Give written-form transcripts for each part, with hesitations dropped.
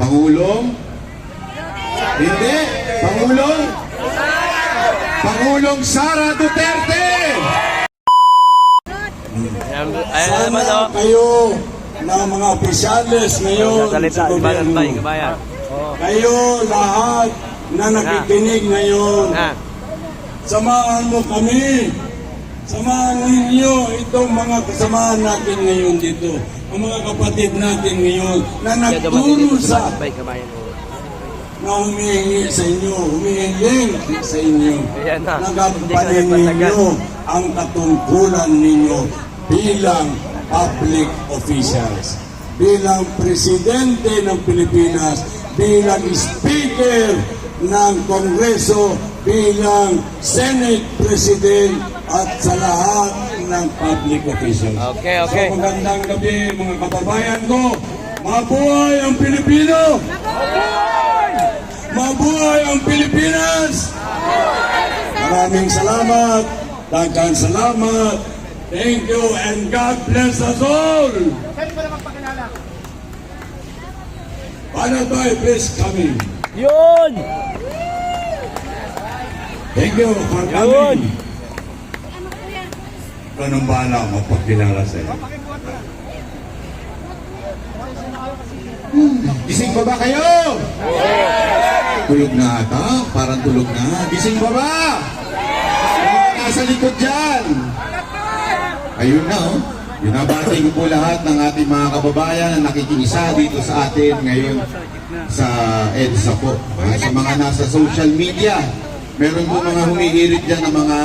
Pangulong? Hindi. Pangulong Sara Duterte! Sana kayo na mga opisyales ngayon sa gobyerno. Kayo lahat na nakikinig ngayon. Samahan mo kami. Samahan ninyo itong mga kasamahan natin ngayon dito. Ang mga kapatid natin ngayon na nagturo sa na humihingi sa inyo, humihiling sa inyo. Nagampanin ninyo ang katungkulan ninyo bilang public officials, bilang presidente ng Pilipinas, bilang speaker ng Kongreso, bilang Senate President at sa lahat ng public officials. Okay. So magandang gabi mga kababayan ko. Mabuhay ang Pilipino! Mabuhay ang Pilipinas! Maraming salamat, daghang salamat. Thank you and God bless us all! Panatay, please coming. Yun! Thank you for coming. Ganun ba lang mapagkilala sa iyo? Gising pa ba kayo? Tulog na ata? Parang tulog na. Gising pa ba? Nasa likod dyan. Ayun na oh. Binabati ko po lahat ng ating mga kababayan na nakikisa dito sa atin ngayon sa EDSA po. Sa mga nasa social media, meron po mga humihirit dyan ng mga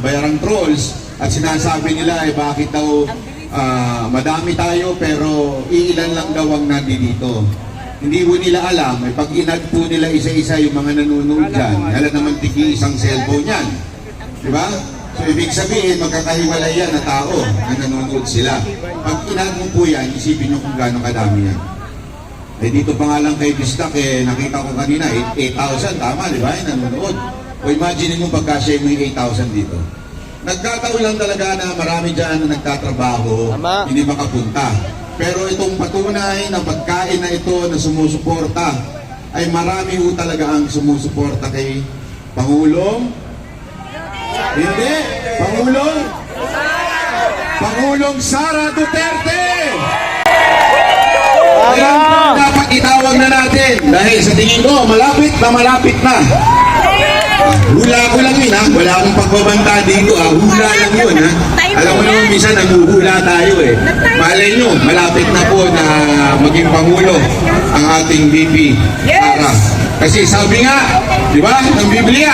bayarang trolls at sinasabi nila bakit daw madami tayo pero iilan lang daw ang nandito. Hindi po nila alam, pag inad po nila isa-isa yung mga nanonood dyan, hala naman tiki isang cellphone yan. Diba? So ibig sabihin, magkakahiwalay yan na tao na nanonood sila. Pag inad mo po yan, isipin nyo kung gano'ng kadami yan. Dito pa nga lang kay Bistak, nakita ko kanina, 8,000, tama, di ba? Nanonood. O imagine mo pagkasya mo yung 8,000 dito. Nagkataon lang talaga na marami dyan na nagtatrabaho, hindi makapunta. Pero itong patunay na pagkain na ito na sumusuporta, ay marami ho talaga ang sumusuporta kay Pangulong. Hindi, Pangulong Sara Duterte! Kaya dapat itawag na natin dahil sa tingin ko, malapit na. Hula ko lang yun ha, wala akong pagbabanta dito ha, hula lang yun ha. Alam mo naman minsan naghuhula tayo Malay nyo, malapit na po na maging Pangulo ang ating VP Sara. Kasi sabi nga, di ba, ng Biblia,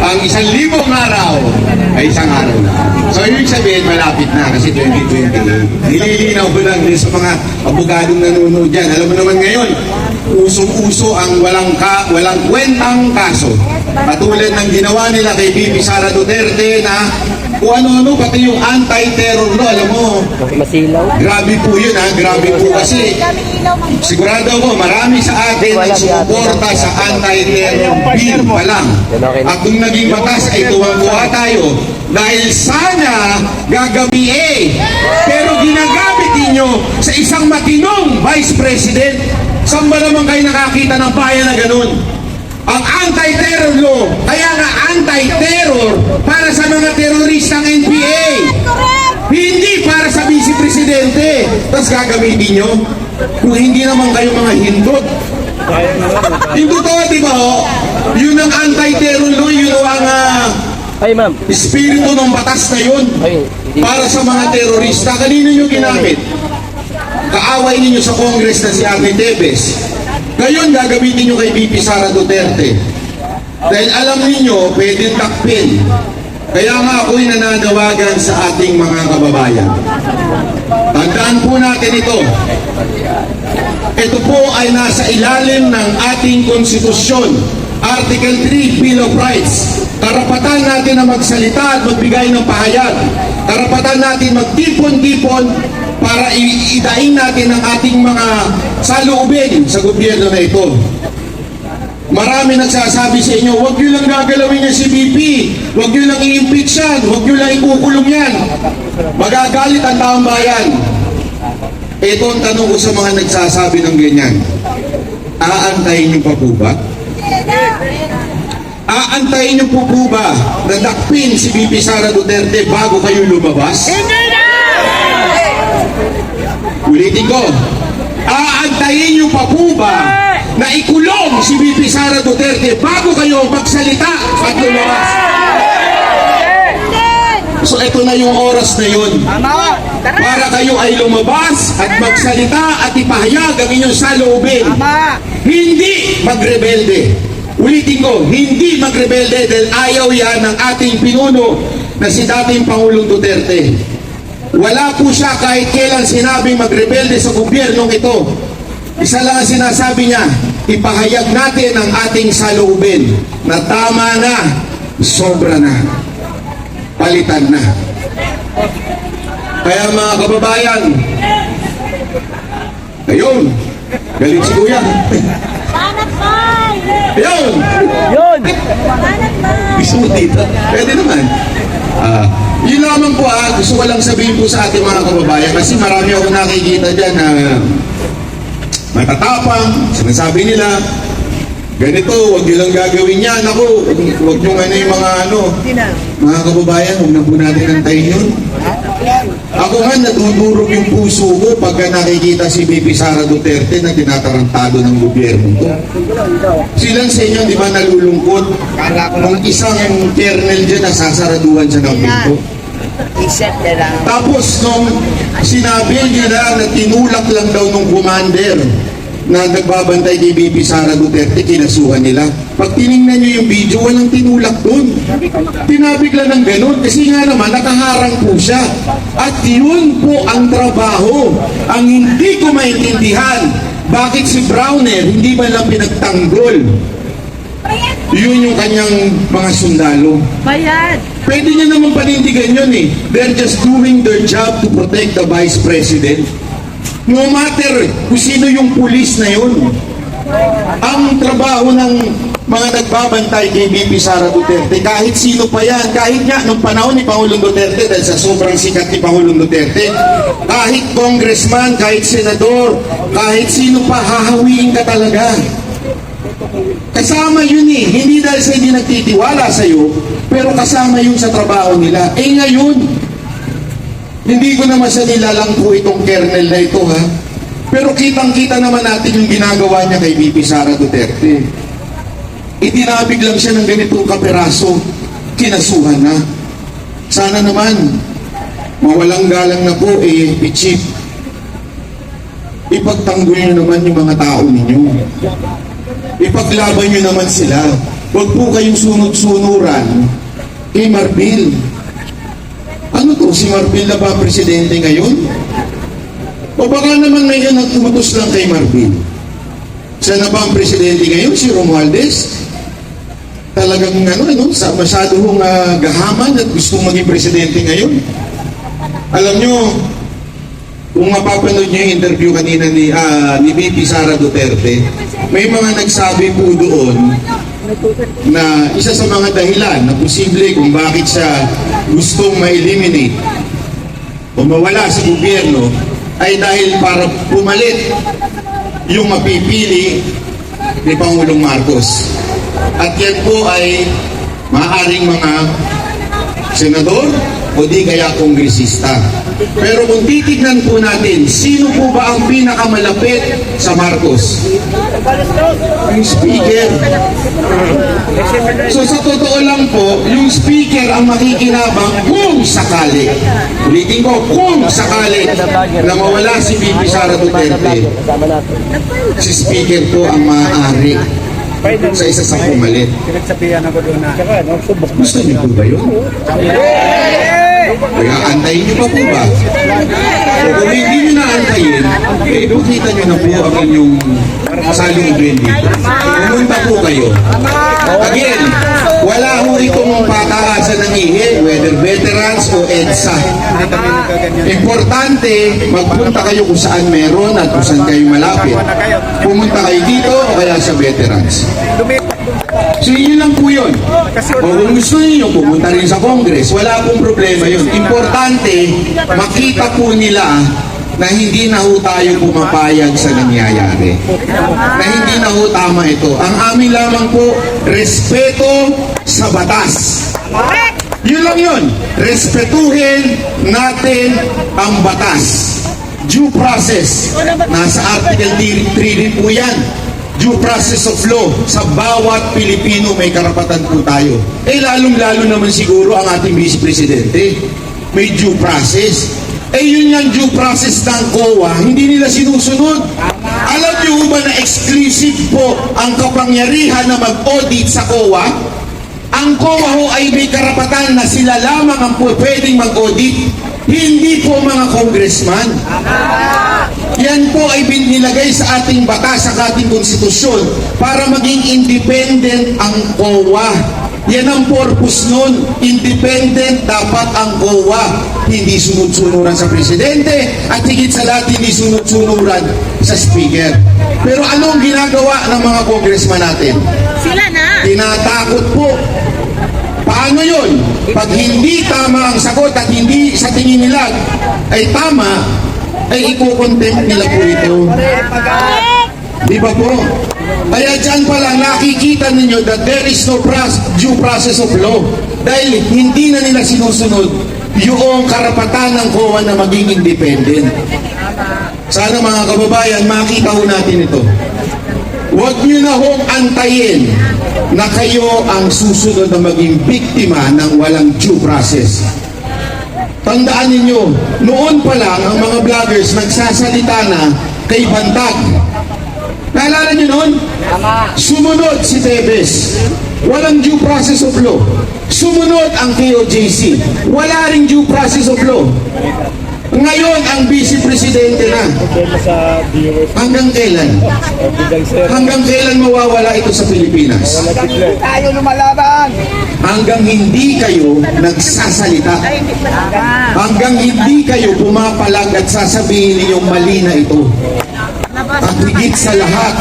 ang 1,000 araw ay isang araw na. So ibig sabihin, malapit na kasi 2020. Nililinaw ko lang din sa mga abogadong nanonood dyan. Alam mo naman ngayon, usong-uso ang walang kwentang kaso. Katulad ng ginawa nila kay VP Sara Duterte na kung ano-ano, pati yung anti-terror law, alam mo, grabe po yun grabe po kasi sigurado ko marami sa atin ang sumuporta sa anti-terror bill pa lang. At kung naging batas ay tuwang-tuwa tayo dahil sana gagabi pero ginagamit ninyo sa isang matinong Vice President. Saan ba naman kayo nakakita ng bayan na ganun? Ang anti-terror law, kaya nga anti-terror para sa mga teroristang NPA. Hindi para sa Vice Presidente. Tapos gagamitin nyo? Kung hindi naman kayo mga hindot. Hindi to, di ba Yun ang anti-terror law, yun ang espiritu ng batas na yun. Para sa mga terorista. Kanino nyo ginamit? Kaaway ninyo sa Congress na si Arne Tevez. Ngayon, gagamitin nyo kay VP Sara Duterte. Dahil alam niyo pwedeng takpin. Kaya nga ako'y nananawagan sa ating mga kababayan. Tandaan po natin ito. Ito po ay nasa ilalim ng ating konstitusyon. Article 3, Bill of Rights. Karapatan natin na magsalita at magbigay ng pahayag. Karapatan natin magtipon-tipon para idaing natin ang ating mga saloobin sa gobyerno na ito. Marami nagsasabi sa inyo, huwag nyo lang gagalawin niya si VP, huwag nyo lang i-impeach yan, huwag nyo lang ikukulong yan. Magagalit ang taong bayan. Ito ang tanong ko sa mga nagsasabi ng ganyan. Aantayin niyo pa po ba? Aantayin niyo po ba na dakpin si VP Sara Duterte bago kayo lumabas? Ulitin ko. Aantayin niyo pa po ba na ikulong si VP Sara Duterte bago kayo magsalita at lumabas? So ito na yung oras na yun para kayo ay lumabas at magsalita at ipahayag ang inyong saloobin. Hindi magrebelde. Ulitin ko, hindi magrebelde dahil ayaw yan ng ating pinuno na si dating Pangulong Duterte. Wala po siya kahit kailan sinabing magrebelde sa gobyernong ito. Isa lang ang sinasabi niya, ipahayag natin ang ating saloobin na tama na, sobra na, palitan na. Kaya mga kababayan, ayun, galing si Kuya. Ayun! Gusto mo dito? Pwede naman. Yun lamang po gusto ko lang sabihin po sa ating mga kababayan kasi marami ako nakikita dyan na matatapang, sinasabi nila, ganito, huwag nyo lang gagawin yan. Ako, huwag nyo yung mga kababayan, huwag na po natin antayin yun. Ako nga, nadudurog yung puso ko pagka nakikita si VP Sara Duterte na tinatarantado ng gobyerno ko. Silang sa inyo, di ba nalulungkot? Nung isang kernel dyan, nasasaraduhan siya ng pinto. Tapos nung sinabi nila na tinulak lang daw nung commander na nagbabantay kay VP Sara Duterte, kinasuhan nila. Pag tiningnan nyo yung video, walang tinulak dun. Tinabig lang ng ganun. Kasi nga naman, nakaharang po siya. At yun po ang trabaho. Ang hindi ko maintindihan, bakit si Browner hindi ba lang pinagtanggol? Yun yung kanyang mga sundalo. Bayad! Pwede niya naman panindigan yun eh. They're just doing their job to protect the Vice President. No matter kung sino yung pulis na yun. Ang trabaho ng mga nagbabantay kay VP Sara Duterte, kahit sino pa yan, kahit nga nung panahon ni Pangulong Duterte, dahil sa sobrang sikat ni Pangulong Duterte, kahit congressman, kahit senador, kahit sino pa, hahawiin ka talaga. Kasama yun eh, hindi dahil sa hindi nagtitiwala sa'yo, pero kasama yun sa trabaho nila. Eh ngayon, hindi ko naman sa nilalang po itong kernel na ito ha. Pero kitang-kita naman natin yung ginagawa niya kay VP Sara Duterte. Itinabig lang siya ng ganitong kaperaso, kinasuhan na. Sana naman, mawalang galang na po i-chief. Ipagtanggol niyo naman yung mga tao ninyo. Ipaglaban niyo naman sila. Huwag po kayong sunod-sunuran kay Marbil. Ano to, si Marbil na ba ang presidente ngayon? O baka naman may nag-utos lang kay Marbil. Siya na ba ang presidente ngayon? Si Romualdez? Talagang masyado hong gahaman at gustong maging presidente ngayon. Alam nyo, kung mapapanood nyo yung interview kanina ni VP Sara Duterte, may mga nagsabi po doon na isa sa mga dahilan na posible kung bakit siya gustong ma-eliminate o mawala sa gobyerno ay dahil para pumalit yung mapipili ni Pangulong Marcos. At yan po ay maaaring mga senador o di kaya kongresista. Pero kung titignan po natin, sino po ba ang pinakamalapit sa Marcos? Yung speaker. So sa totoo lang po, yung speaker ang makikinabang kung sakali. Ulitin ko, kung sakali na mawala si VP Sara Duterte, si speaker po ang maaari sa isa sa pumalit. Gusto niyo po ba yun? Kaya antayin niyo pa po ba? So, kung hindi niyo na antayin, kita niyo na po ang inyong salubin dito. Pumunta po kayo. Again, wala ho itong pataasan ng ihe, whether veterans o EDSA. Importante, magpunta kayo kung saan meron at kung saan kayo malapit. Pumunta kayo dito o kaya sa veterans. So yun lang po yun. O kung gusto niyo pumunta rin sa Congress, wala pong problema yun. Importante, makita po nila na hindi na ho tayo pumapayag sa nangyayari. Na hindi na ho tama ito. Ang amin lamang po, respeto sa batas. Yun lang yun. Respetuhin natin ang batas. Due process. Nasa Article 3 rin po yan. Due process of law. Sa bawat Pilipino may karapatan po tayo. Lalong-lalo naman siguro ang ating Vice Presidente. May due process. Yun yung due process ng COA, hindi nila sinusunod. Alam niyo ba na exclusive po ang kapangyarihan na mag-audit sa COA? Ang COA ho ay may karapatan na sila lamang ang pwedeng mag-audit, hindi po mga congressman. Yan po ay binilagay sa ating batas, sa ating konstitusyon, para maging independent ang COA. Yan ang purpose nun. Independent dapat ang COA. Hindi sunod-sunuran sa presidente at higit sa lahat hindi sunod-sunuran sa speaker. Pero anong ginagawa ng mga congressman natin? Sila na. Tinatakot po. Paano yun? Pag hindi tama ang sagot at hindi sa tingin nila ay tama, ay ikukontempt nila po ito. Di ba po? Kaya dyan pa lang nakikita ninyo that there is no due process of law. Dahil hindi na nila sinusunod yung karapatan ng COA na maging independent. Sana mga kababayan, makita ho natin ito. Huwag nyo na hong antayin na kayo ang susunod na maging biktima ng walang due process. Tandaan ninyo, noon pa lang ang mga vloggers nagsasalita na kay Bantag. Naalala nyo noon? Sumunod si Tebes. Walang due process of law. Sumunod ang KOJC. Wala ring due process of law. Ngayon, ang Vice Presidente na. Hanggang kailan? Hanggang kailan mawawala ito sa Pilipinas? Tayo lumalaban. Hanggang hindi kayo nagsasalita. Hanggang hindi kayo pumapalag at sasabihin ninyong mali na ito. At higit sa lahat,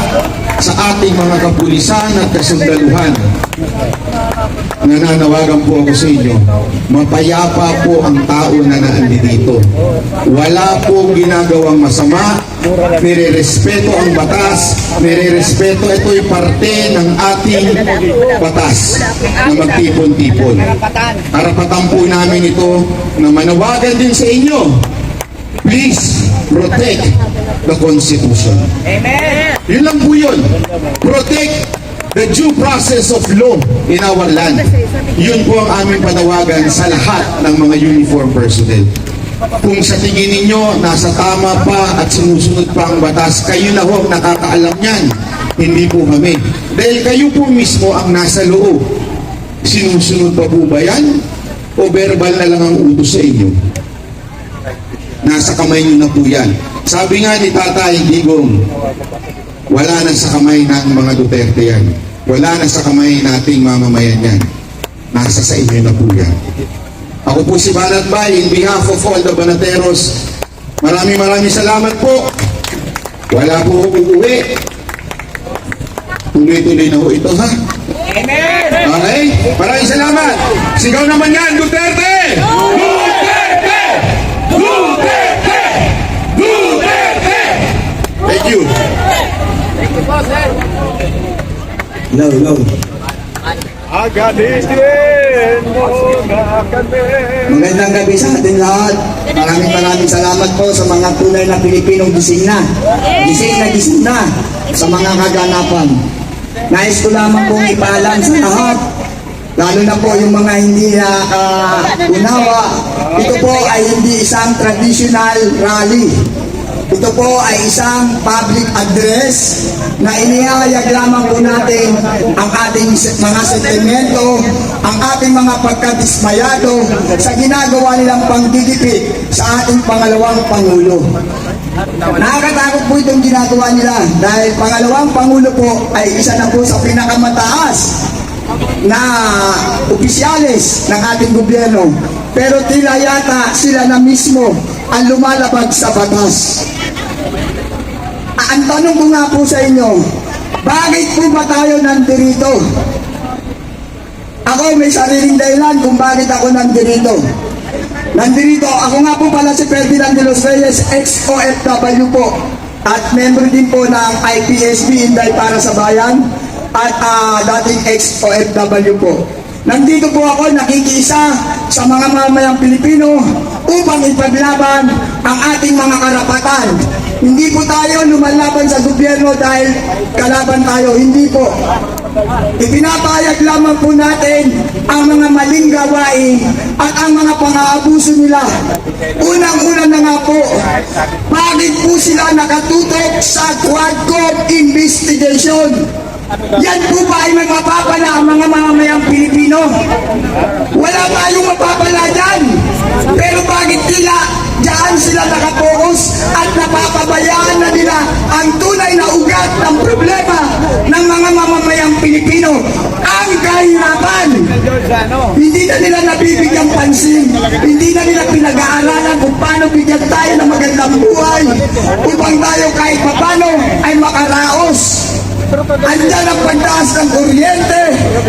sa ating mga kapulisan at kasundaluhan, nananawagan po ako sa inyo, mapayapa po ang tao na naandito. Wala po ginagawang masama, nire-respeto ang batas, nire-respeto, ito'y parte ng ating batas na magtipon-tipon. Karapatan po namin ito na manawagan din sa inyo. Please protect the Constitution. Amen. Yun lang po yun. Protect the due process of law in our land. Yun po ang aming panawagan sa lahat ng mga uniform personnel. Kung sa tingin ninyo, nasa tama pa at sinusunod pa ang batas, kayo na ho ang nakakaalam yan. Hindi po kami. Dahil kayo po mismo ang nasa loob. Sinusunod pa po ba yan? O verbal na lang ang utos sa inyo? Nasa kamay nyo na po yan. Sabi nga ni Tatay Digong, wala na sa kamay ng mga Duterte yan. Wala na sa kamay nating mamamayan yan. Nasa sa inyo na po yan. Ako po si Banat Bay, in behalf of all the Banateros, maraming salamat po. Wala po akong uuwi. Tuloy-tuloy na po ito, ha? Amen. Okay? Maraming salamat. Sigaw naman yan, Duterte! Duterte! Duterte! Duterte! Thank you. Hello. Agadisin mo na kami. Magandang gabi sa ating lahat. Maraming salamat po sa mga tunay na Pilipinong gising na. Gising na sa mga kaganapan. Nais ko lamang pong ipaalam sa lahat, lalo na po yung mga hindi unawa. Ito po ay hindi isang traditional rally. Ito po ay isang public address na inihayag lamang po natin ang ating mga sentimento, ang ating mga pagkadismayado sa ginagawa nilang panggigipit sa ating pangalawang Pangulo. Nakakatakot po itong ginagawa nila dahil pangalawang Pangulo po ay isa na po sa pinakamataas na opisyalis ng ating gobyerno. Pero tila yata sila na mismo ang lumalabag sa batas. Ang tanong ko nga po sa inyo, bakit po ba tayo nandito? Ako may sariling dahilan kung bakit ako nandito. Nandito, ako nga po pala si Ferdinand de los Reyes, ex-OFW po. At member din po ng IPSB, Inday para sa Bayan. At dating ex-OFW po. Nandito po ako nakikiisa sa mga mamamayang Pilipino upang ipaglaban ang ating mga karapatan. Hindi po tayo lumalaban sa gobyerno dahil kalaban tayo, hindi po. Ipinapayag lamang po natin ang mga maling gawain at ang mga pang-aabuso nila. Unang-una na nga po, bakit po sila nakatutok sa Quadcom investigation? Yan po ba ay magpapala ang mga mamamayang Pilipino? Wala tayong mapapala dyan. Pero bakit diyan sila nakapokus at napapabayaan na nila ang tunay na ugat ng problema ng mga mamamayang Pilipino? Ang kahirapan. Hindi na nila nabibigyan pansin. Hindi na nila pinag-aaralan kung paano bigyan tayo ng magandang buhay upang tayo kahit papano ay makaraos. Andyan ang pagtaas ng kuryente,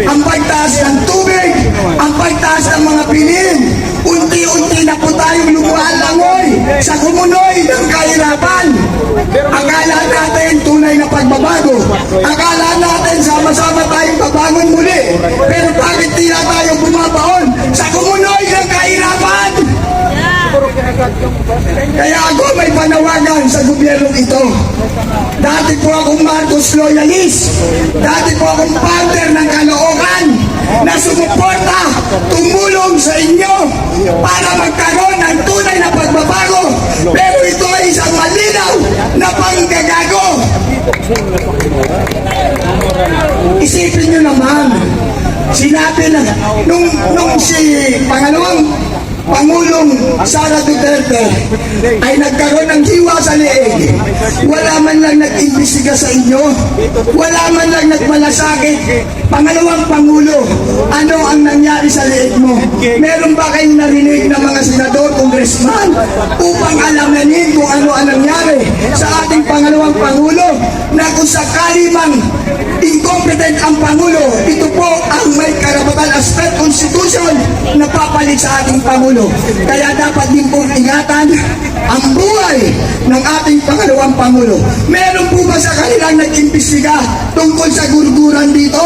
ang pagtaas ng tubig, ang pagtaas ng mga bilhin. Unti-unti na po tayong lumualangoy sa kumunoy ng kahirapan. Akala natin tunay na pagbabago. Akala natin sama-sama tayong babangon muli. Pero bakit tila tayo bumabaon sa kumunoy ng kahirapan? Kaya ako may panawagan sa gobyernong ito. Dati po akong Marcos loyalist. Dati po akong founder ng Caloocan na sumuporta, tumulong sa inyo para magkaroon ng tunay na pagbabago. Pero ito ay isang malinaw na panggagago. Isipin nyo naman, sinabi na, nung si pangalawang Pangulong Sara Duterte ay nagkaroon ng hiwa sa leeg. Wala man lang nag-imbestiga sa inyo. Wala man lang nagmalasakit. Pangalawang Pangulo, ano ang nangyari sa leeg mo? Meron ba kayong narinig ng mga senador, congressman upang alamanin kung ano ang nangyari sa ating pangalawang Pangulo na kung sakali mang incompetent ang Pangulo, ito po ang may karapatan as per Constitution na papalit sa ating Pangulo. Kaya dapat din pong ingatan ang buhay ng ating pangalawang Pangulo. Meron po ba sa kanilang nag-imbestiga tungkol sa gurguran dito?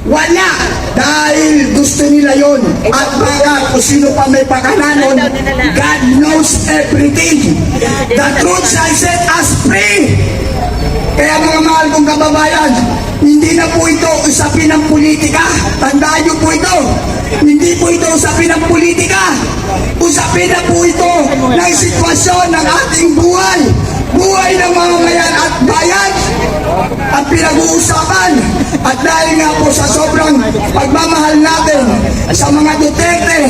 Wala! Dahil gusto nila yon. At baka kung sino pa may pakananon, God knows everything. The truth shall set us free. Kaya mga mahal kong kababayan, hindi na po ito usapin ng politika. Tandaan niyo po ito. Hindi po ito usapin ng politika. Usapin na po ito ng sitwasyon ng ating buhay. Buhay ng mamamayan at bayan ang pinag-uusapan. At dahil nga po sa sobrang pagmamahal natin sa mga Duterte,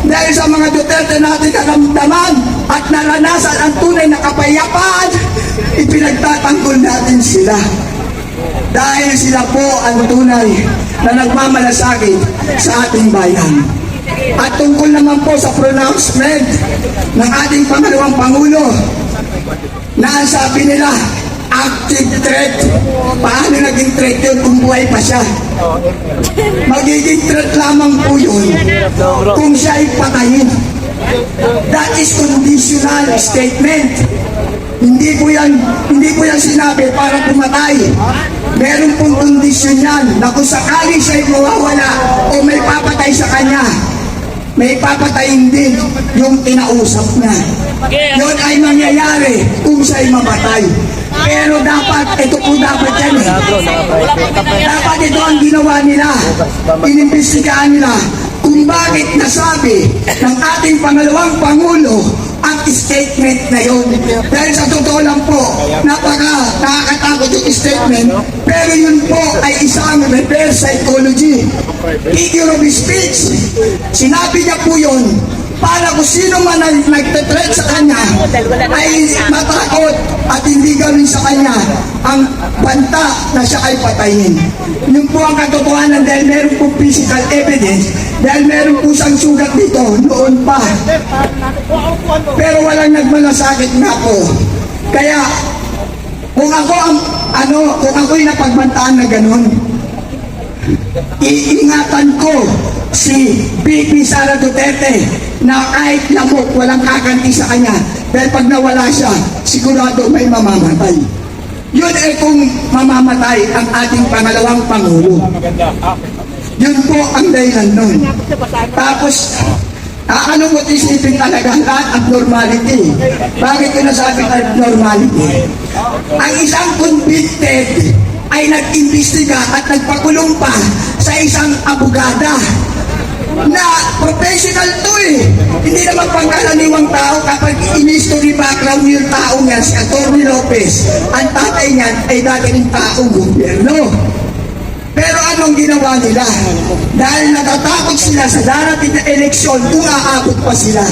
dahil sa mga Duterte natin karamdaman at naranasan ang tunay na kapayapaan, ipinagtatanggol natin sila. Dahil sila po ang tunay na nagmamalasakit sa ating bayan. At tungkol naman po sa pronouncement ng ating pangalawang Pangulo, na ang sabi nila, active threat. Paano naging threat yun kung buhay pa siya? Magiging threat lamang po yun kung siya ay patayin. That is conditional statement. Hindi po yan sinabi para pumatay. Meron pong kondisyon yan na kung sakali siya'y mawawala o may papatay sa kanya, may papatayin din yung kinausap niya. Yun ay mangyayari kung siya'y mamatay. Pero dapat, ito po dapat yan eh. Dapat ito ang ginawa nila. Inimbestigahan nila kung bakit nasabi ng ating pangalawang Pangulo ang statement na yun. Dahil sa totoo lang po, nakakatakot yung statement, pero yun po ay isang reverse psychology. Figure of speech. Sinabi niya po yun para kung sino man ang nagtetreat sa kanya ay matakot at hindi gawin sa kanya ang banta na siya ay patayin. Yun po ang katotohanan dahil meron po physical evidence, dahil meron po siyang sugat dito noon pa. Pero walang nagmalasakit nga po. Kaya kung ako ang kung ako'y napagbantaan na ganun, iingatan ko si BP Sara Duterte na kahit lamok, walang kakanti sa kanya. Dahil pag nawala siya, sigurado may mamamatay. Yun ay kung mamamatay ang ating pangalawang Pangulo. Yun po ang dahilan nun. Tapos, nakakalungkot isipin talaga lahat abnormality. Bakit ko nasabi abnormality? Ang isang convicted ay nag-imbestiga at nagpakulong pa sa isang abogada na professional to eh. Hindi naman pangkaraniwang tao kapag in-history background yung taong yan, si Atty. Lopez, ang tatay niyan ay dati ng taong gobyerno. Pero anong ginawa nila? Dahil natatakot sila sa darating na eleksyon kung aabot pa sila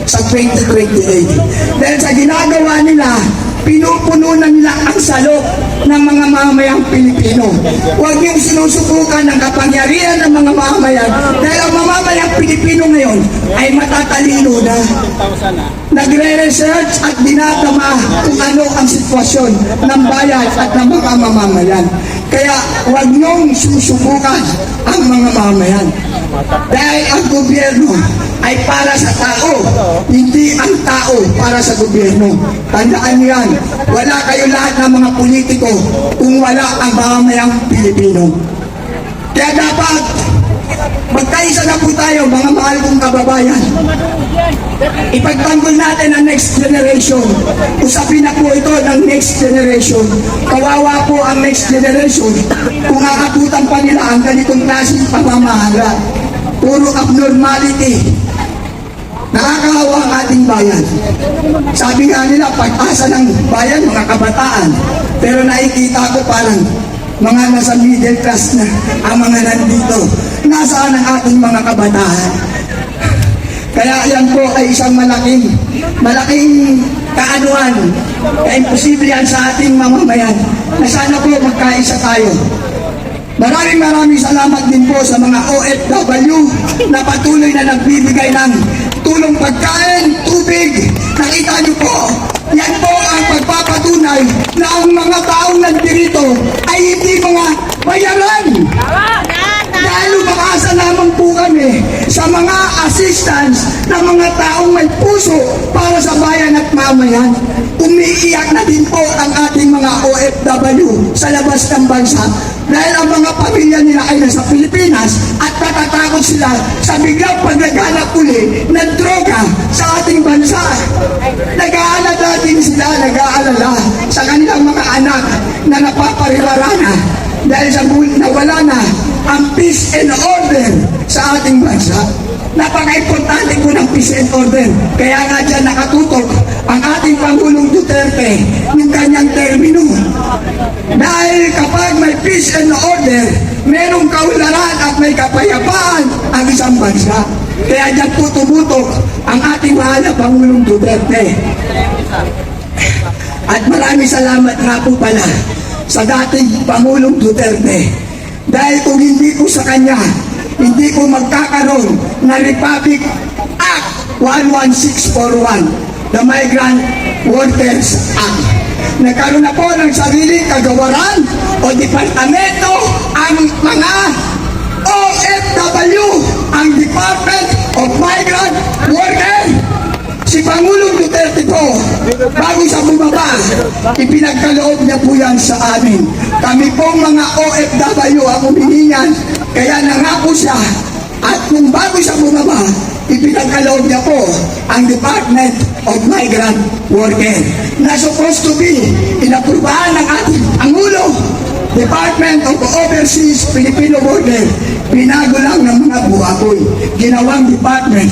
sa 2028. Dahil sa ginagawa nila, pinupuno na nila ang salok ng mga mamamayang Pilipino. Huwag niyong sinusubukan ang kapangyarihan ng mga mamamayang dahil ang mamamayang Pilipino ngayon ay matatalino na. Nagre-research at dinadama kung ano ang sitwasyon ng bayan at ng mga mamamayan. Kaya huwag niyong susubukan ang mga mamamayan. Dahil ang gobyerno ay para sa tao, hindi ang tao para sa gobyerno. Tandaan niyo yan, wala kayo lahat ng mga politiko kung wala ang mamamayang Pilipino. Kaya dapat magkaisa na po tayo, mga mahal kong kababayan. Ipagtanggol natin ang next generation. Usapin na po ito ng next generation. Kawawa po ang next generation kung akabutan pa nila ang ganitong klaseng pamamahala. Puro abnormality. Nakakahawa ang ating bayan. Sabi nga nila, pag-asa ng bayan, mga kabataan. Pero nakikita ko parang mga nasa middle class na ang mga nandito. Nasaan ang ating mga kabataan? Kaya yan po ay isang malaking kaanuhan. Kaya imposible yan sa ating mamamayan na sana po magkaisa tayo. Maraming salamat din po sa mga OFW na patuloy na nagbibigay ng tulong pagkain, tubig. Nakita niyo po, yan po ang pagpapatunay na ang mga taong nandito ay hindi mga bayaran. Dahil umakasa lamang po kami sa mga assistance ng mga taong may puso para sa bayan at mamayan. Umiiyak na din po ang ating mga OFW sa labas ng bansa dahil ang mga pamilya nila ay nasa Pilipinas at natatakot sila sa biglang paglaganap uli ng droga sa ating bansa. Nag-aalala din sila, nag-aalala sa kanilang mga anak na napapariwara na dahil sa nawala na ang peace and order sa ating bansa. Napaka-importante po ng peace and order. Kaya nga dyan nakatutok ang ating Pangulong Duterte ng kanyang termino. Dahil kapag may peace and order, merong kaunlaran at may kapayapaan ang isang bansa. Kaya dyan po tumutok ang ating mahal na Pangulong Duterte. At maraming salamat nga po pala sa dating Pangulong Duterte. Dahil kung hindi po sa kanya, hindi po magkakaroon na Republic Act 11641, the Migrant Workers Act. Nagkaroon na po ng sariling kagawaran o departamento ang mga OFW, ang Department of Migrant Workers. Si Pangulong Duterte po, bago siya bumaba, ipinagkaloob niya po yan sa amin. Kami pong mga OFW ang humihingan, kaya nangako siya. At kung bago siya bumaba, ipinagkaloob niya po ang Department of Migrant Workers na supposed to be inaprubahan ng ating Pangulo. Department of Overseas Filipino Border, binago lang ng mga buhakoy, ginawang Department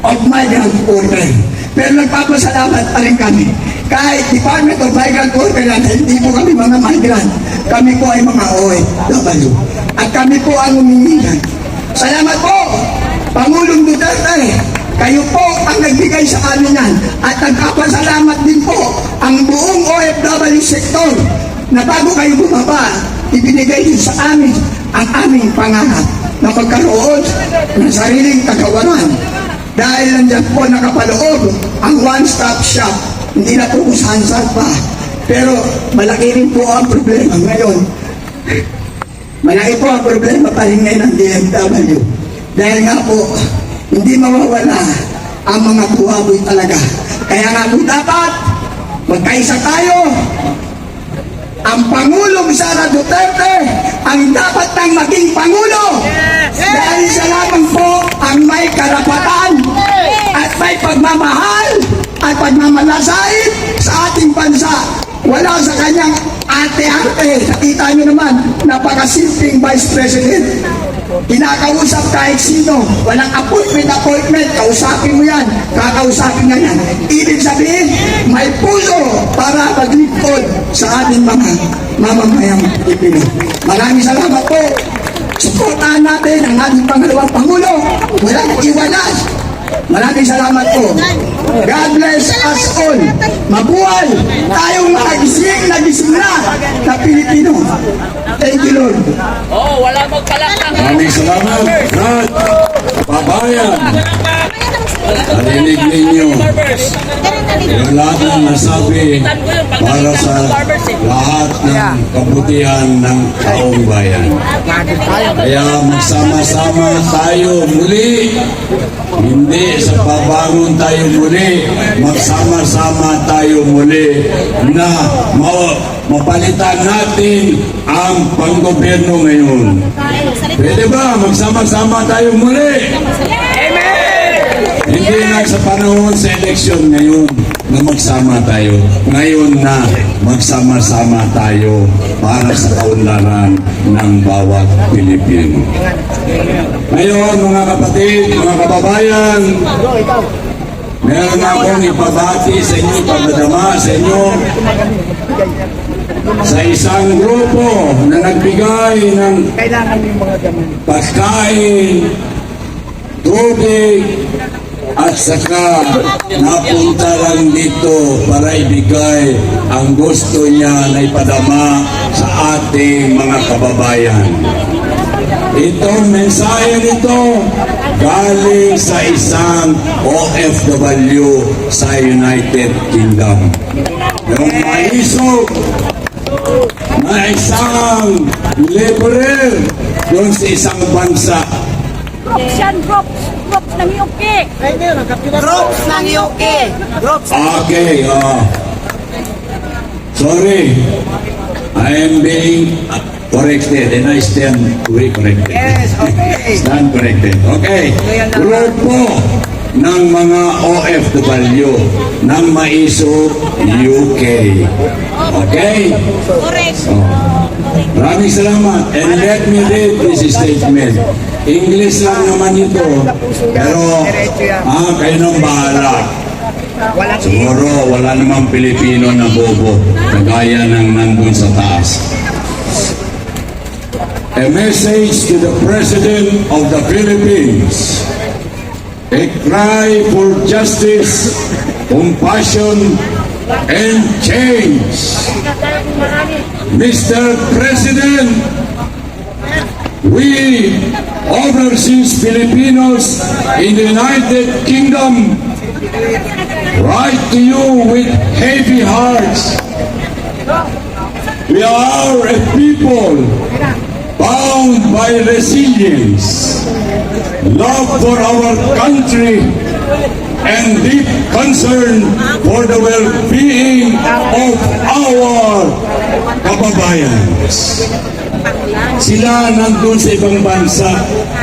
of Migrant Workers. Pero nagpapasalamat pa rin kami. Kahit Department of Migrant Workers na hindi po kami mga migrant, kami po ay mga OFW. At kami po ang humihingan. Salamat po, Pangulong Duterte. Kayo po ang nagbigay sa amin yan. At nagpapasalamat din po ang buong OFW sector na bago kayo bumaba, ibinigay din sa amin ang aming pangarap na pagkaroon ng sariling kagawaran. Dahil nandiyan po nakapaloob ang one-stop shop. Hindi na po usahan-saan pa. Pero malaki rin po ang problema ngayon. Malaki po ang problema pa rin ngayon ng DFW. Dahil nga po, hindi mawawala ang mga buhaboy talaga. Kaya nga po dapat, magkaisa tayo. Ang Pangulong Sara Duterte ang dapat nang maging Pangulo. Dahil siya lamang po ang may karapatan at may pagmamahal at pagmamalasait sa ating bansa. Wala sa kanyang ate-ate. Nakita nyo naman, napakasimpleng Vice President. Kinakausap kahit sino. Walang appointment. Kausapin mo yan. Kakausapin nga yan. Ibig sabihin, may puso para maglingkod sa ating mga mamamayang Pilipino. Maraming salamat po. Suportahan natin ang ating pangalawang Pangulo. Walang iwanan. Maraming salamat po. God bless us all. Mabuhay tayong mga gising na Pilipino. Thank you, Lord. Oh, wala magpalakpak. Maraming salamat, God, kababayan. Narinig ninyo yung lahat ng nasabi para sa lahat ng kabutihan ng taong bayan. Kaya magsama-sama tayo muli, hindi sa pabangon tayo muli, magsama-sama tayo muli na mapalitan natin ang panggobyerno ngayon. Pwede ba magsama-sama tayo muli? Hindi na sa panahon sa eleksyon ngayon na magsama tayo. Ngayon na magsama-sama tayo para sa kaunlaran ng bawat Pilipino. Ngayon, mga kapatid, mga kababayan, meron akong ipabati sa inyo, ipabadama sa inyo sa isang grupo na nagbigay ng pagkain, tubig, at saka napunta lang dito para ibigay ang gusto niya na ipadama sa ating mga kababayan. Itong mensahe nito galing sa isang OFW sa United Kingdom. Yung maisog na isang laborer doon sa isang bansa. Groups ng UK. Groups ng UK. Groups. Okay, sorry. I am being corrected and I stand to be corrected. Yes, okay. Stand corrected. Okay. Grupo ng mga OFW ng Maiso, UK. Okay? Correct. Maraming salamat. And let me read this statement. English lang naman ito. Pero, kayo nang bahala. Siguro, wala namang Pilipino na bobo. Kagaya ng nandun sa taas. A message to the President of the Philippines. A cry for justice, compassion, and change. Mr. President, we overseas Filipinos in the United Kingdom write to you with heavy hearts. We are a people bound by resilience, love for our country, and deep concern for the well-being of our kababayan. Sila nandun sa ibang bansa,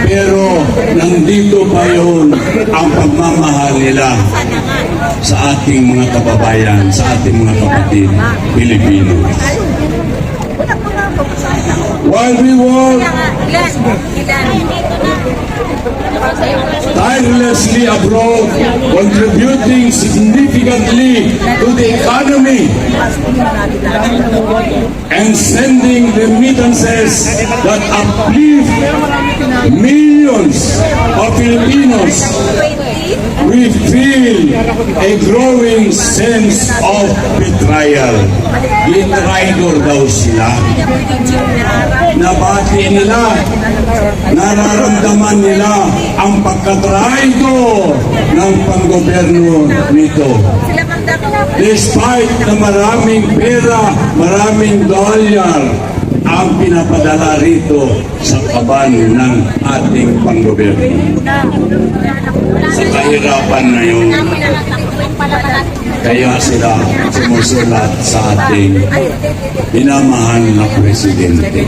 pero nandito pa yun ang pagmamahal nila sa ating mga kababayan, sa ating mga kapatid Pilipino. While we work tirelessly abroad, contributing significantly to the economy and sending remittances that uplift millions of Filipinos, we feel a growing sense of betrayal. Betrayal daw sila. Nabati nila, nararamdaman nila ang pagkatraidor ng panggobyerno nito. Despite na maraming pera, maraming dolyar ang pinapadala rito sa kaban ng ating panggobyerno. Sa kahirapan ngayon, kaya sila sumusulat sa ating minamahal na presidente.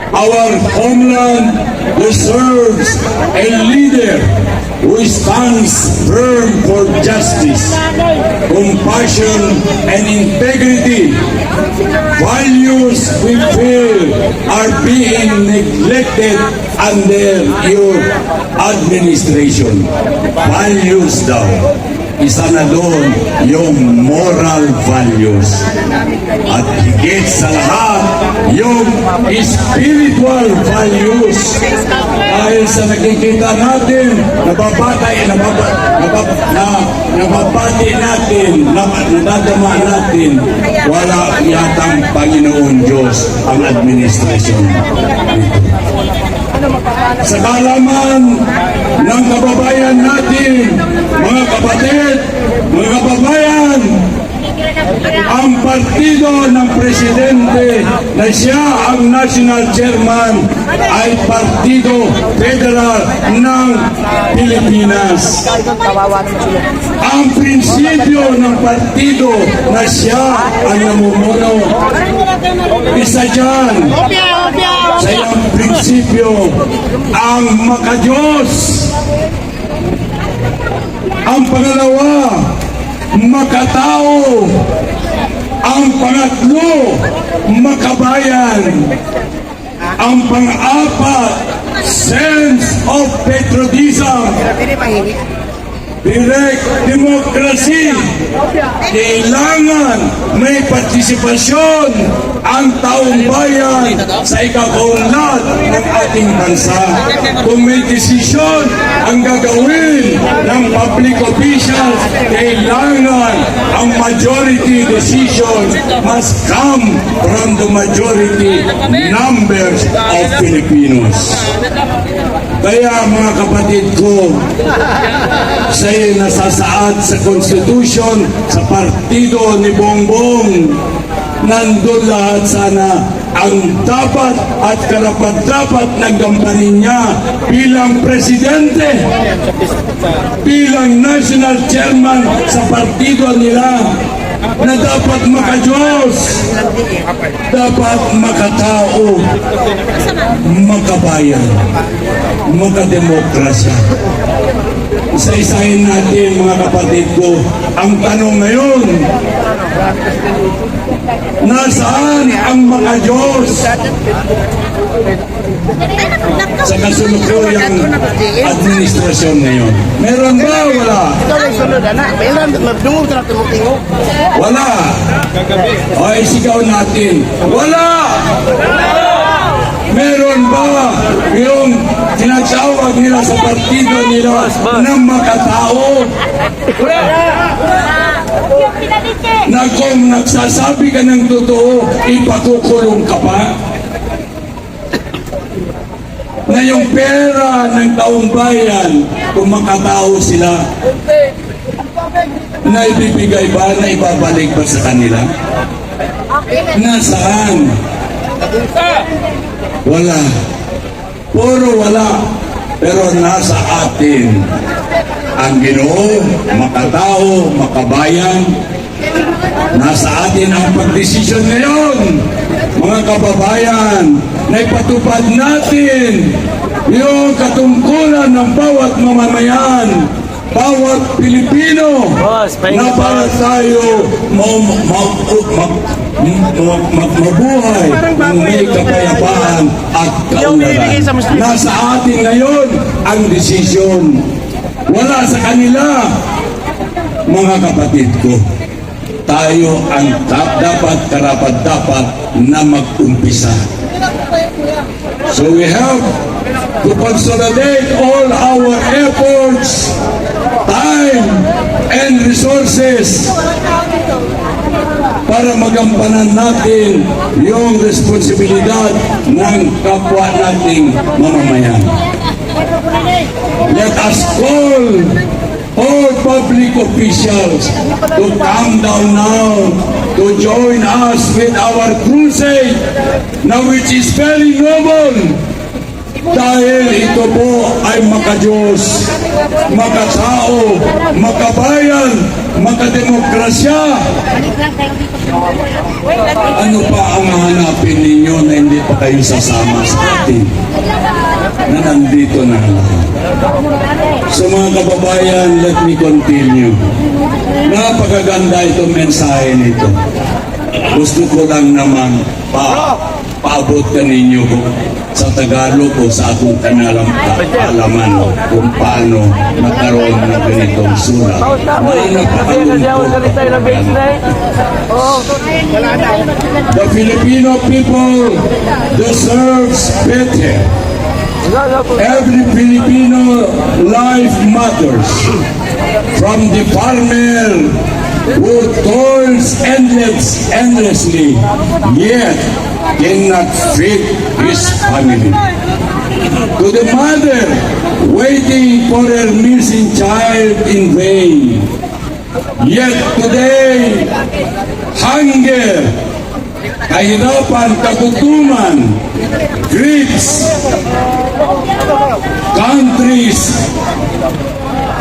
Our homeland deserves a leader who stands firm for justice, compassion, and integrity. Values we feel are being neglected under your administration. Values daw. Isa na doon yung moral values. At higit sa lahat, yung spiritual values. Dahil sa nakikita natin, nababati natin, nadadama natin, wala yatang Panginoon Diyos ang administrasyon nito. Sa kalaman ng kababayan natin, mga kapatid, mga kababayan, ang partido ng presidente na siya ang national chairman ay Partido Federal ng Pilipinas. Ang prinsipyo ng partido na siya ang namumuno, isa dyan sa iyong prinsipyo ang makadiyos. Ang pangalawa, makatao. Ang pangatlo, makabayan. Ang pang-apat, sense of patriotism. Direct democracy. Kailangan may partisipasyon ang taong bayan sa ikaunlad ng ating bansa. Kung may desisyon ang gagawin ng public officials, kailangan ang majority decision must come from the majority numbers of Filipinos. Kaya mga kapatid ko, sa'yo nasasaad sa Constitution, sa partido ni Bongbong, nandun lahat sana ang dapat at karapat-dapat na gampanin niya bilang presidente, bilang national chairman sa partido nila, na dapat makadiyos, dapat makatao, makabayan, makademokrasya. Isa-isahin natin mga kapatid ko, ang tanong ngayon, nasaan ang makadiyos sa kasulukuyang administrasyon ngayon? Meron ba? Wala? Wala. O isigaw natin, wala! Meron ba yung tinatawag nila sa partido nila ng makatao? Na kung nagsasabi ka ng totoo, ipakukulong ka pa? Na yung pera ng taong bayan, kung makatao sila, na ibibigay ba, na ibabalik ba sa kanila? Nasaan? Wala. Puro wala. Pero nasa atin ang Ginoo, makatao, makabayan. Nasa atin ang pagdesisyon ngayon, mga kababayan, na ipatupad natin yung katungkulan ng bawat mamamayan, bawat Pilipino, na para tayo mabuhay ng may kapayapaan at kaunlaran. Nasa atin ngayon ang desisyon. Wala sa kanila, mga kapatid ko. Tayo ang dapat karapat-dapat na mag-umpisa. So we have to consolidate all our efforts, time, and resources para magampanan natin yung responsibilidad ng kapwa nating mamamayan. Let us call all public officials to come down now to join us with our crusade, na which is very noble. Dahil ito po ay makadiyos, makatao, makabayan, makademokrasya. Ano pa ang hahanapin ninyo na hindi pa kayo sasama sa atin? Na nandito na lahat. So mga kababayan, let me continue. Napakaganda itong mensahe nito. Gusto ko lang naman paabot ka ninyo sa Tagalog o sa akong kaalaman kung paano nagkaroon ng ganitong sulat. May napakalungkot. The Filipino people deserves better. Every Filipino life matters. From the farmer who toils endlessly, yet cannot feed his family, to the mother waiting for her missing child in vain, yet today hunger, kahirapan, kagutuman grips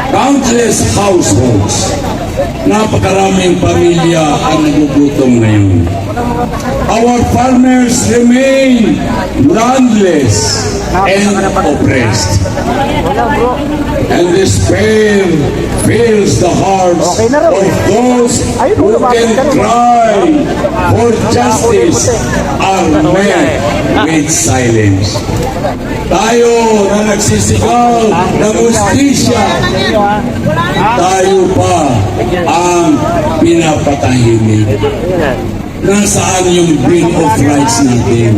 countless households. Napakaraming pamilya ang nagugutom ngayon. Our farmers remain landless and oppressed. And despair fills the hearts of those who can cry for justice are met with silence. Tayo na nagsisigaw ng justisya, tayo pa ang pinapatahimik. Nasaan yung Bill of Rights natin?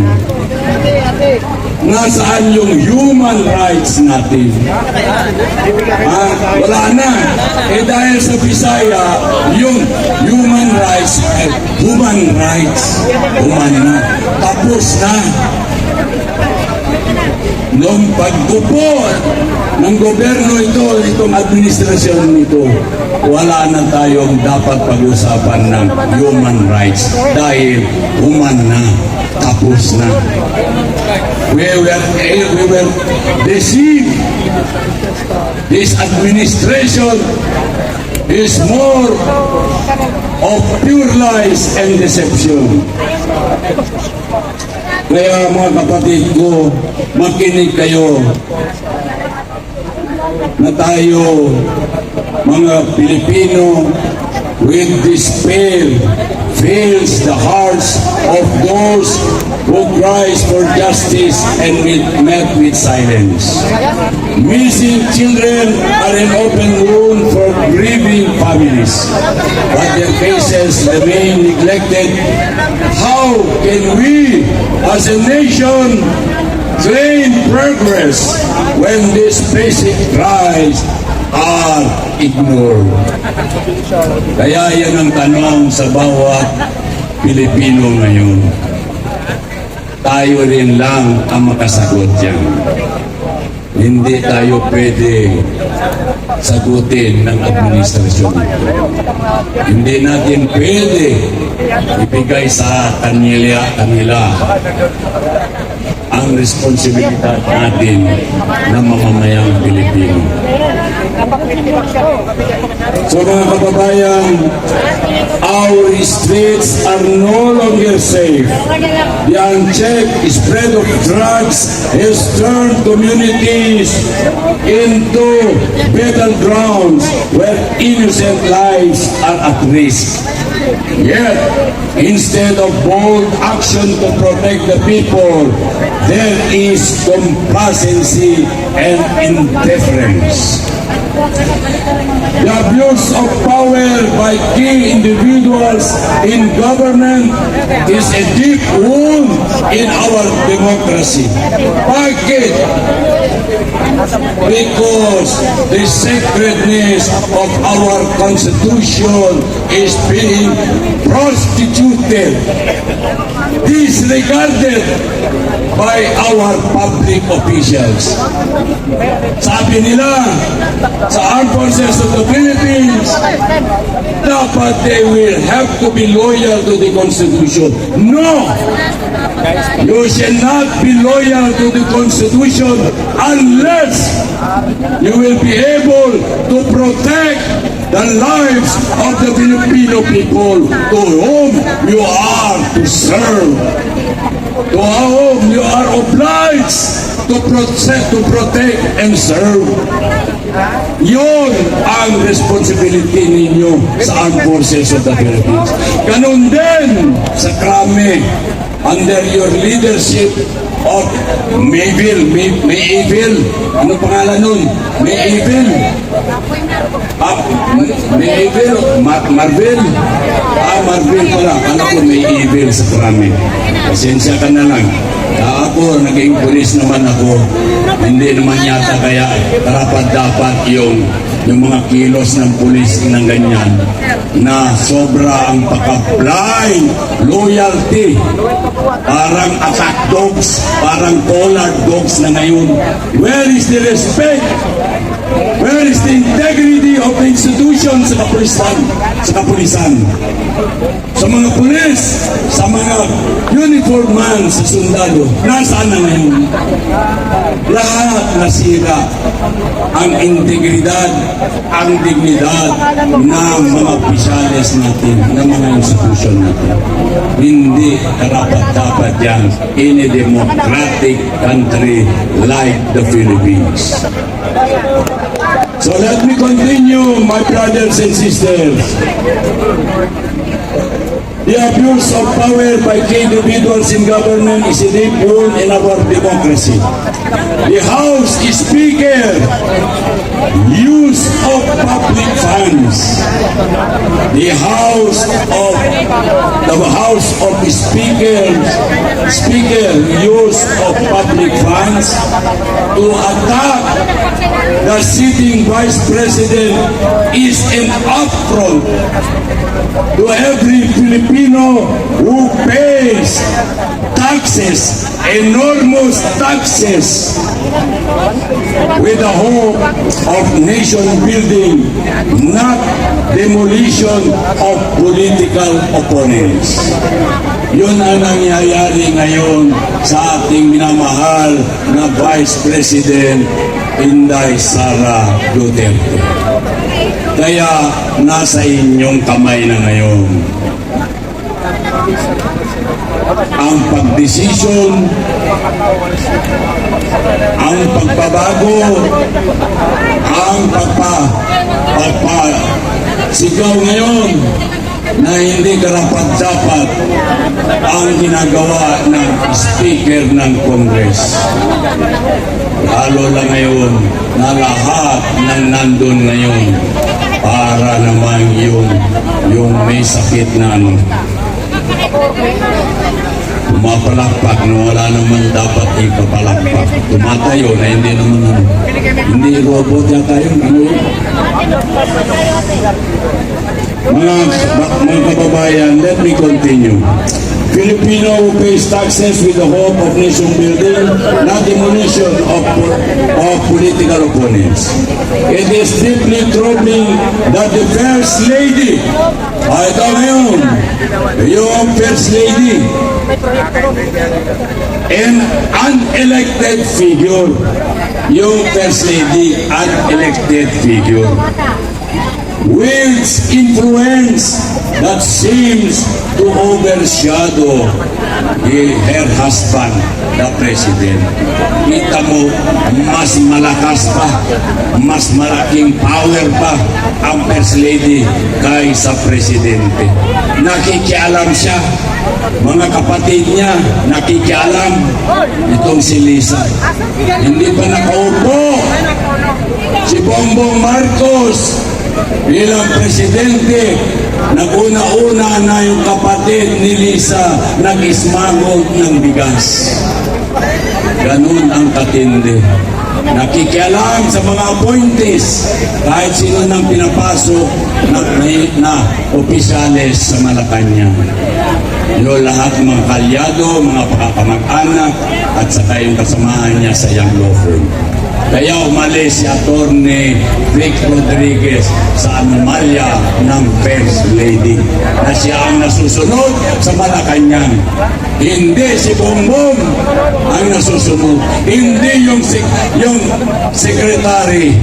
Nasaan yung human rights natin? Wala na. Dahil sa Bisaya, yung human rights, human na. Tapos na. Noong paggupo ng gobyerno itong administrasyon nito, wala na tayong dapat pag-usapan ng human rights dahil human na, tapos na. We were deceived. This administration is more of pure lies and deception. Kaya mga kapatid ko, makinig kayo na tayo, mga Pilipino, with despair fills the hearts of those who cries for justice and met with silence. Missing children are an open wound for grieving families, but their cases remain neglected. How can we, as a nation, claim progress when these basic rights are ignored? Kaya yan ang tanong sa bawat Pilipino ngayon. Tayo rin lang ang makasagot yan. Hindi tayo pwede sagutin ng administrasyon. Hindi natin pwede ibigay sa kanila ang responsibilidad natin ng mamamayang Pilipino. So mga kababayan, our streets are no longer safe. The unchecked spread of drugs has turned communities into battlegrounds where innocent lives are at risk. Yet, instead of bold action to protect the people, there is complacency and indifference. The abuse of power by key individuals in government is a deep wound in our democracy. Bakit? Because the sacredness of our Constitution is being prostituted, disregarded by our public officials. Sabi nila sa Armed Forces of the Philippines, dapat they will have to be loyal to the Constitution. No! You shall not be loyal to the Constitution unless you will be able to protect the lives of the Filipino people to whom you are to serve, to whom you are obliged to protect and serve. Yun ang responsibility ninyo sa Armed Forces of the Philippines. Ganun din sa Krame, under your leadership of Mayville, ano pangalan nun? Mayville Marville pala, anak ko Mayville sa Krame. Pasensya ka na lang. Ako, naging pulis naman ako. Hindi naman yata kaya dapat yung mga kilos ng pulis ng ganyan na sobra ang pagka-blind loyalty. Parang attack dogs, parang collard dogs na ngayon. Where is the respect? Where is the integrity of the institution sa kapulisan? Sa mga pulis, sa mga uniform man, sa sundalo, nasaan na ngayon? Lahat nasira ang integridad, ang dignidad ng mga opisyales natin, ng mga institusyon natin. Hindi dapat yan in a democratic country like the Philippines. So let me continue, my brothers and sisters. The abuse of power by key individuals in government is a deep wound in our democracy. The House Speaker use of public funds. The House of Speaker use of public funds to attack the sitting Vice President is an affront to every Filipino who pays taxes, enormous taxes, with the hope of nation building, not demolition of political opponents. Yun ang nangyayari ngayon sa ating minamahal na Vice President Inday Sara Duterte. Kaya nasa inyong kamay na ngayon ang pagdesisyon, ang pagbabago, ang pagpasigaw ngayon na hindi karapat-dapat ang ginagawa ng Speaker ng Congress. Lalo lang ngayon na lahat ng nandun ngayon para naman yung may sakit na pumapalakpak na wala naman dapat ipapalakpak. Tumatayo na hindi naman hindi robot yata yun. Ano yun? Mga kababayan, let me continue. Filipino who pays taxes with the hope of nation building, not demolition of political opponents. It is deeply troubling that the First Lady, ito ngayon, yung First Lady, an unelected figure, yung First Lady, unelected figure, wields influence that seems to overshadow her husband, the President. Kita mo, mas malakas pa, mas malaking power pa ang First Lady kaysa Presidente. Nakikialam siya, mga kapatid niya, nakikialam. Itong si Lisa, hindi pa nakaupo si Bongbong Marcos bilang presidente. Nag-una-una na yung kapatid ni Lisa nag-ismagog ng bigas. Ganun ang katindi. nakikialam sa mga appointees, kahit sino nang pinapasok na opisyales sa Malacanang. Yung lahat mga kalyado, mga pakakamag-anak, at saka yung kasamaan niya sa Young Law Firm. Kaya umalis si Atty. Vic Rodriguez sa anomalya ng First Lady na siya ang nasusunod sa Malacanang. Hindi si Bongbong ang nasusunod. Hindi yung secretary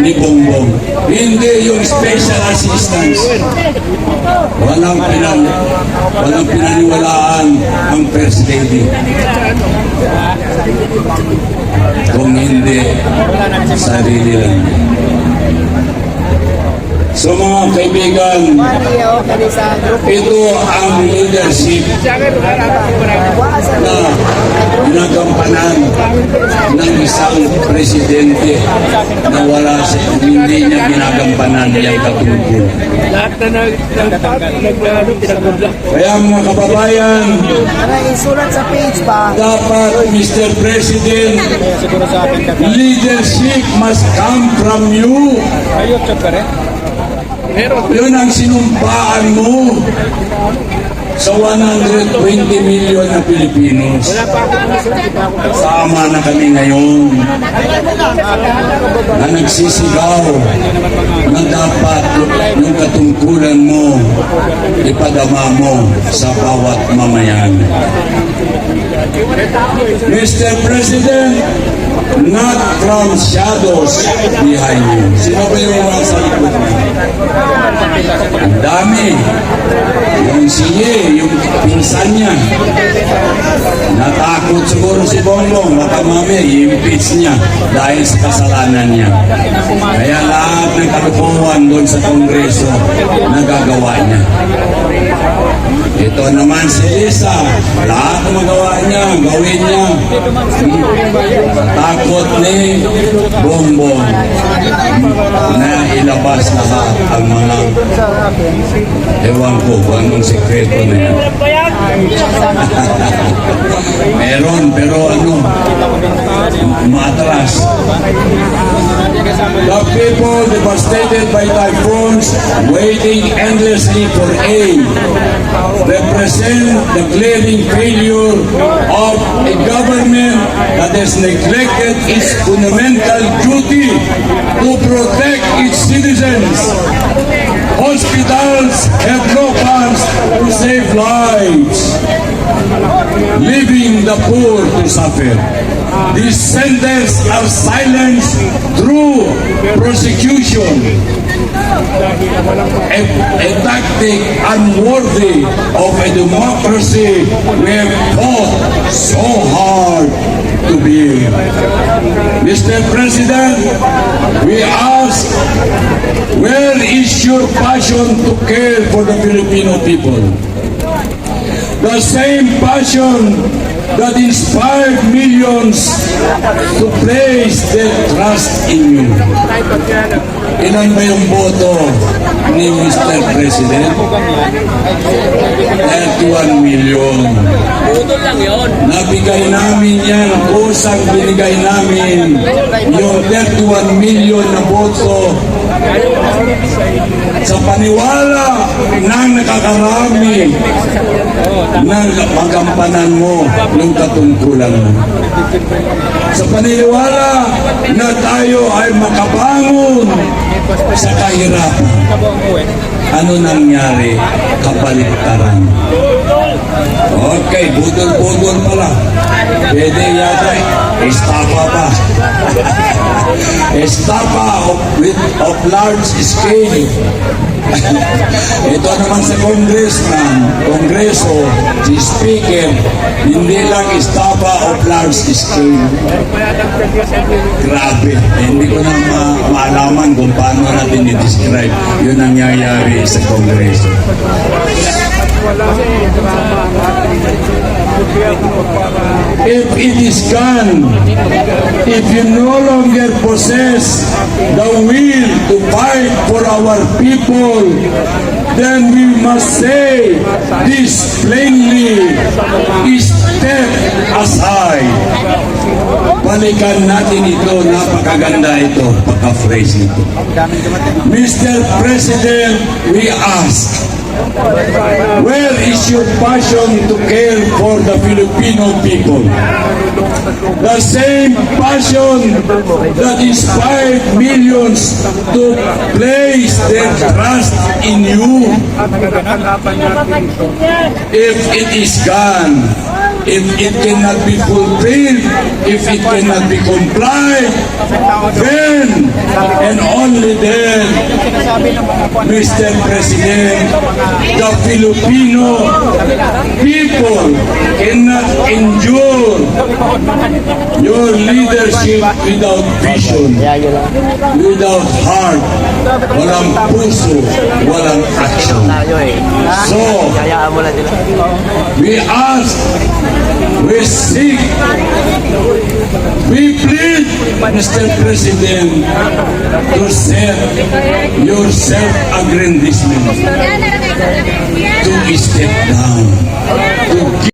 ni Bongbong. Hindi yung special assistants. Walang pinaniwalaan ang First Lady. Kung hindi, sarili lang. So mga kaibigan, ito ang leadership na ginagampanan ng isang presidente na wala sa hindi niya ginagampanan yung katungkol. Lahat na pinagmudla. Kaya mga kababayan, Isulat sa page pa. dapat Mr. President, leadership must come from you. Yun ang sinumpaan mo sa 120 million na Pilipinos. Sama na kami ngayon na nagsisigaw na dapat yung katungkulan mo ipadama mo sa bawat mamayan. Mr. President, not from shadows behind you. Sino ba yung mga sa likod mo? Ang dami. Yung siye, yung pinsan niya. Natakot siguro si Bongbong, baka mamaya i-impeach niya dahil sa kasalanan niya. Kaya lahat ng kalokohan doon sa Kongreso, nagagawa niya. Ito naman si Lisa, lahat ng magawa niya, gawin niya. Takot ni Bongbong na ilabas lahat ang mga ewan ko kung anong sekreto na yan. Meron, pero ano, matras. The people devastated by typhoons waiting endlessly for aid represent the glaring failure of a government that has neglected its fundamental duty to protect its citizens. Hospitals have no funds to save lives, leaving the poor to suffer. These sentences are silenced through prosecution, a tactic unworthy of a democracy we have fought so hard to build. Mr. President, we ask, where is your passion to care for the Filipino people? The same passion that inspired millions to place their trust in you. Ilan ba yung boto ni Mr. President? 31 million. Budol lang yun. Nabigay namin yan, kusang binigay namin yung 31 million na boto sa paniwala ng nakakarami ng magampanan mo yung katungkulan mo. Sa paniniwala na tayo ay makabangon sa kahirapan. Ano nangyari? Kabaliktaran. Okay, budol-budol pala. Pwede yata estafa pa. Estafa of large scale. Ito naman sa Kongreso, si Speaker, hindi lang estafa of large scale. Grabe. Hindi ko na maalaman kung paano natin i-describe yun nangyayari sa Kongreso. If it is gone, if you no longer possess the will to fight for our people, then we must say this plainly, step aside. Balikan natin ito, napakaganda ito, pagka-phrase nito. Mr. President, we ask, where is your passion to care for the Filipino people? The same passion that inspired millions to place their trust in you. If it is gone, if it cannot be fulfilled, if it cannot be complied, then and only then, Mr. President, the Filipino people cannot endure your leadership without vision, without heart, walang puso, walang action. So, we ask, we seek, we plead, Mr. President, to set your self-aggrandizement, to step down, to